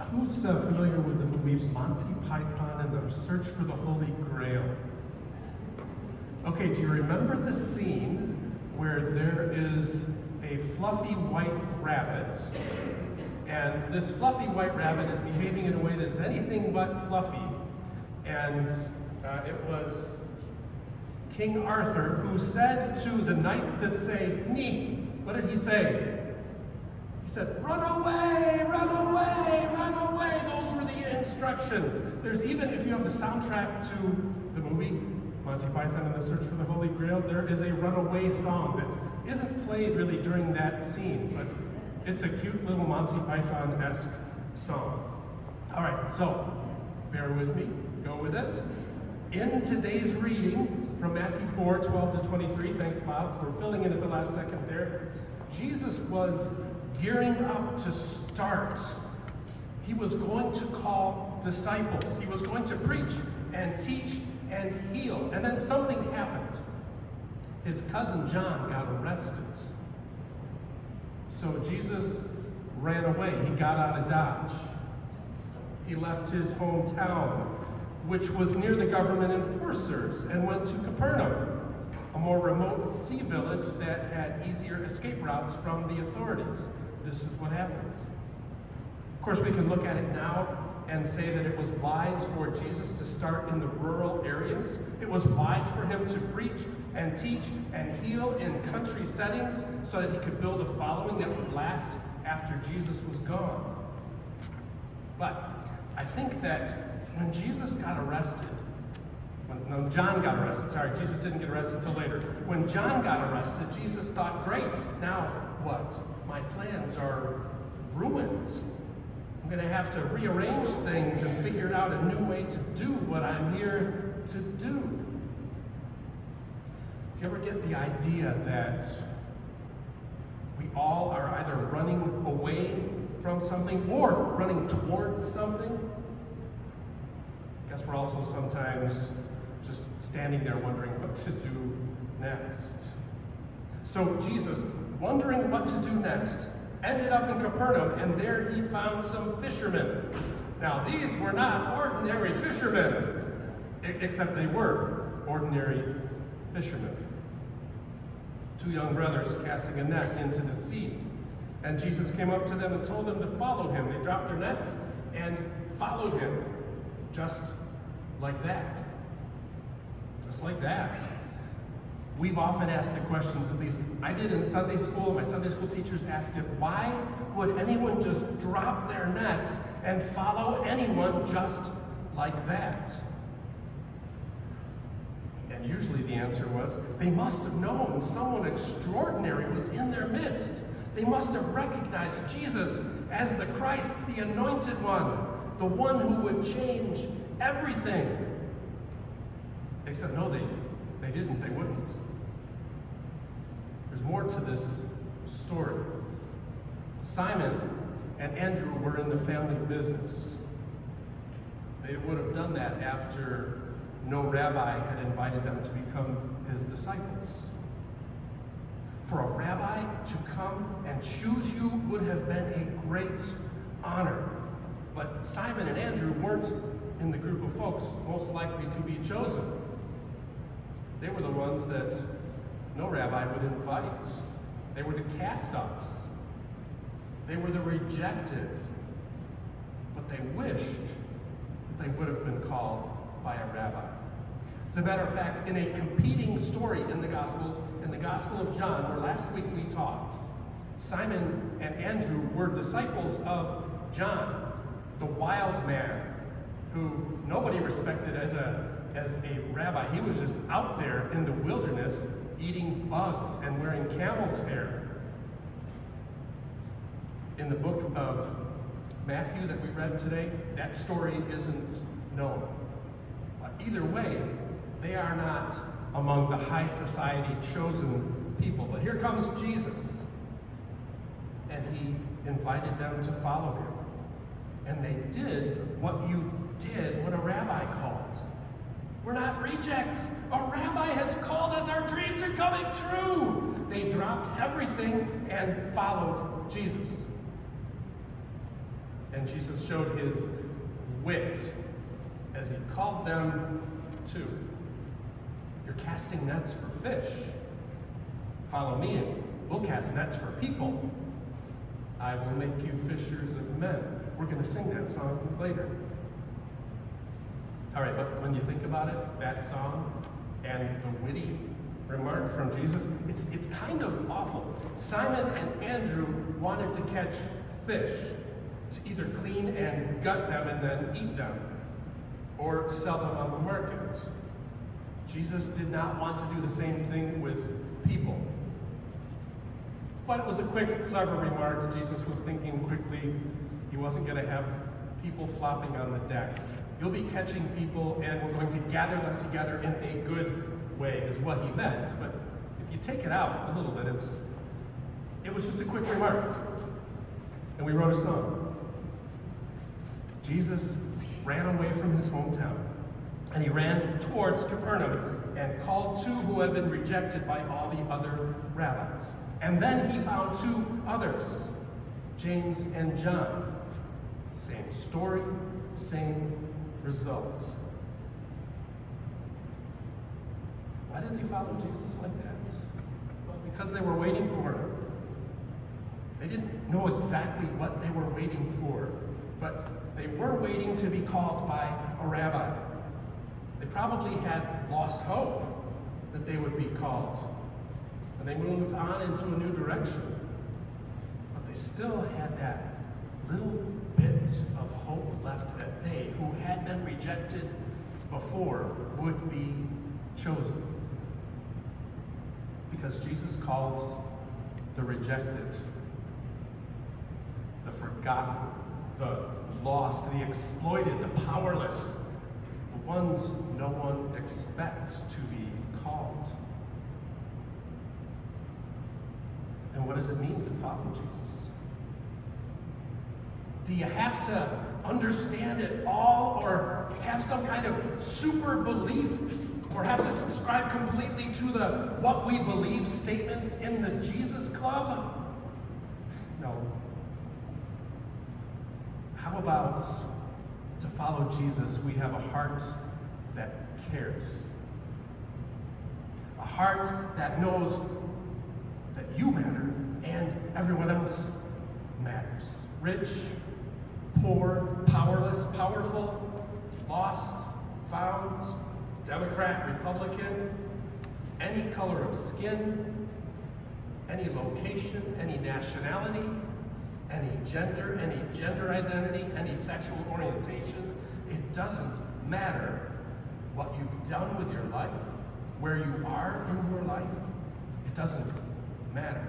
Who's familiar with the movie Monty Python and the Search for the Holy Grail? Okay, do you remember the scene where there is a fluffy white rabbit, and this fluffy white rabbit is behaving in a way that is anything but fluffy, and it was King Arthur who said to the knights that say, "Nee," what did he say? He said, "Run away, run away, run away." Those were the instructions. There's even, if you have the soundtrack to the movie Monty Python and the Search for the Holy Grail, there is a runaway song that isn't played really during that scene, but it's a cute little Monty Python-esque song. All right, so bear with me, go with it. In today's reading from Matthew 4, 12 to 23, thanks Bob for filling in at the last second there, Jesus was gearing up to start. He was going to call disciples. He was going to preach and teach and heal. And then something happened. His cousin John got arrested. So Jesus ran away. He got out of Dodge. He left his hometown, which was near the government enforcers, and went to Capernaum, a more remote sea village that had easier escape routes from the authorities. This is what happened. Of course, we can look at it now and say that it was wise for Jesus to start in the rural areas. It was wise for him to preach and teach and heal in country settings so that he could build a following that would last after Jesus was gone. But I think that when Jesus got arrested, when John got arrested, sorry, Jesus didn't get arrested until later. When John got arrested, Jesus thought, great, now what? My plans are ruined. I'm going to have to rearrange things and figure out a new way to do what I'm here to do. Do you ever get the idea that we all are either running away from something or running towards something? I guess we're also sometimes just standing there wondering what to do next. So Jesus, wondering what to do next, ended up in Capernaum, and there he found some fishermen. Now, these were not ordinary fishermen, except they were ordinary fishermen. Two young brothers casting a net into the sea. And Jesus came up to them and told them to follow him. They dropped their nets and followed him, just like that. Just like that. We've often asked the questions, at least I did in Sunday school, my Sunday school teachers asked it, why would anyone just drop their nets and follow anyone just like that? And usually the answer was, they must have known someone extraordinary was in their midst. They must have recognized Jesus as the Christ, the anointed one, the one who would change everything. Except no, they didn't, they wouldn't. There's more to this story. Simon and Andrew were in the family business. They would have done that after no rabbi had invited them to become his disciples. For a rabbi to come and choose you would have been a great honor. But Simon and Andrew weren't in the group of folks most likely to be chosen. They were the ones that no rabbi would invite. They were the cast-offs. They were the rejected. But they wished that they would have been called by a rabbi. As a matter of fact, in a competing story in the Gospels, in the Gospel of John, where last week we talked, Simon and Andrew were disciples of John, the wild man, who nobody respected as a rabbi. He was just out there in the wilderness eating bugs and wearing camel's hair. In the book of Matthew that we read today, that story isn't known. But either way, they are not among the high society chosen people. But here comes Jesus, and he invited them to follow him. And they did what you did when a rabbi called. We're not rejects. A rabbi has called us. Our dreams are coming true. They dropped everything and followed Jesus. And Jesus showed his wit as he called them to. You're casting nets for fish. Follow me and we'll cast nets for people. I will make you fishers of men. We're going to sing that song later. All right, but when you think about it, that song and the witty remark from Jesus, it's kind of awful. Simon and Andrew wanted to catch fish to either clean and gut them and then eat them, or to sell them on the market. Jesus did not want to do the same thing with people. But it was a quick, clever remark. Jesus was thinking quickly. He wasn't going to have people flopping on the deck. You'll be catching people, and we're going to gather them together in a good way, is what he meant. But if you take it out a little bit, it was just a quick remark. And we wrote a song. Jesus ran away from his hometown, and he ran towards Capernaum and called two who had been rejected by all the other rabbis. And then he found two others, James and John. Same story, same result. Why did they follow Jesus like that? Well, because they were waiting for him. They didn't know exactly what they were waiting for, but they were waiting to be called by a rabbi. They probably had lost hope that they would be called. And they moved on into a new direction. But they still had that little bit of hope left that they, who had been rejected before, would be chosen. Because Jesus calls the rejected, the forgotten, the lost, the exploited, the powerless, the ones no one expects to be called. And what does it mean to follow Jesus? Do you have to understand it all, or have some kind of super belief, or have to subscribe completely to the what we believe statements in the Jesus Club? No. How about to follow Jesus, we have a heart that cares. A heart that knows that you matter and everyone else matters. Rich, poor, powerless, powerful, lost, found, Democrat, Republican, any color of skin, any location, any nationality, any gender identity, any sexual orientation. It doesn't matter what you've done with your life, where you are in your life. It doesn't matter,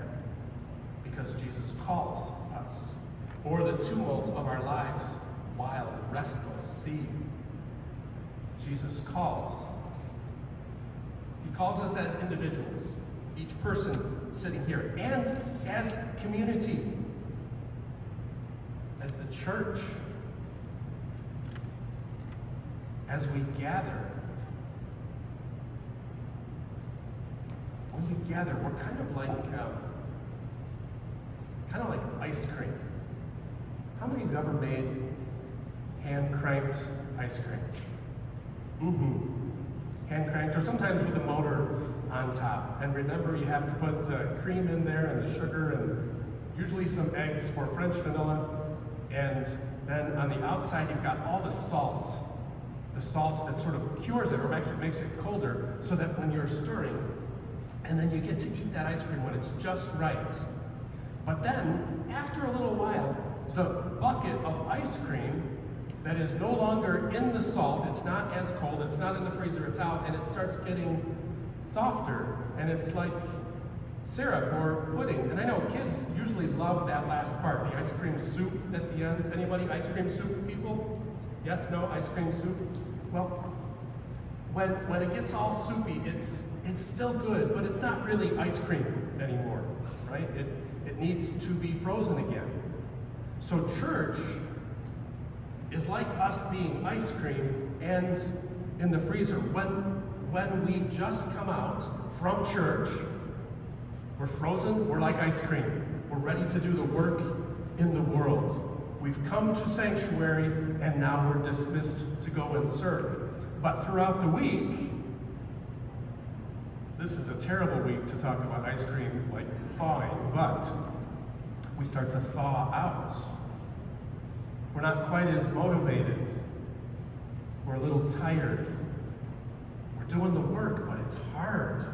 because Jesus calls us, or the tumult of our lives, wild, restless sea. Jesus calls. He calls us as individuals, each person sitting here, and as community, as the church, as we gather. When we gather, we're kind of like ice cream. How many of you ever made hand-cranked ice cream? Hand-cranked, or sometimes with a motor on top. And remember, you have to put the cream in there and the sugar and usually some eggs for French vanilla. And then on the outside, you've got all the salt that sort of cures it, or actually makes it colder, so that when you're stirring, and then you get to eat that ice cream when it's just right. But then, after a little while, the bucket of ice cream that is no longer in the salt, it's not as cold, it's not in the freezer, it's out, and it starts getting softer, and it's like syrup or pudding. And I know kids usually love that last part, the ice cream soup at the end. Anybody ice cream soup people? Yes, no, ice cream soup? Well, when it gets all soupy, it's still good, but it's not really ice cream anymore, right? It needs to be frozen again. So church is like us being ice cream and in the freezer. When we just come out from church, we're frozen, we're like ice cream. We're ready to do the work in the world. We've come to sanctuary, and now we're dismissed to go and serve. But throughout the week, this is a terrible week to talk about ice cream like thawing, but we start to thaw out. We're not quite as motivated. We're a little tired. We're doing the work, but it's hard.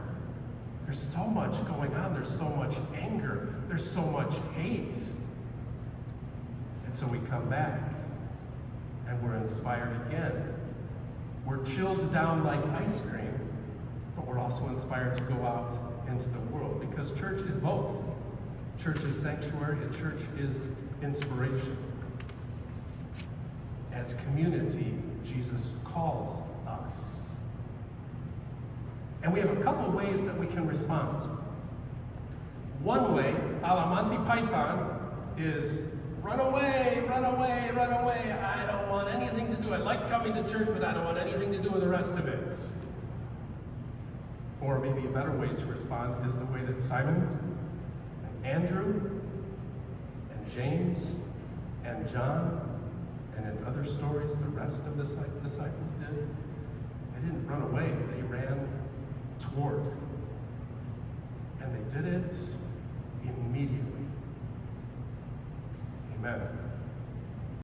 There's so much going on. There's so much anger. There's so much hate. And so we come back, and we're inspired again. We're chilled down like ice cream, but we're also inspired to go out into the world, because church is both. Church is sanctuary, and church is inspiration. As community, Jesus calls us. And we have a couple of ways that we can respond. One way, a la Monty Python, is run away, run away, run away. I don't want anything to do. I like coming to church, but I don't want anything to do with the rest of it. Or maybe a better way to respond is the way that Simon and Andrew and James and John and in other stories the rest of the disciples did. They didn't run away, they ran toward. And they did it immediately. Amen.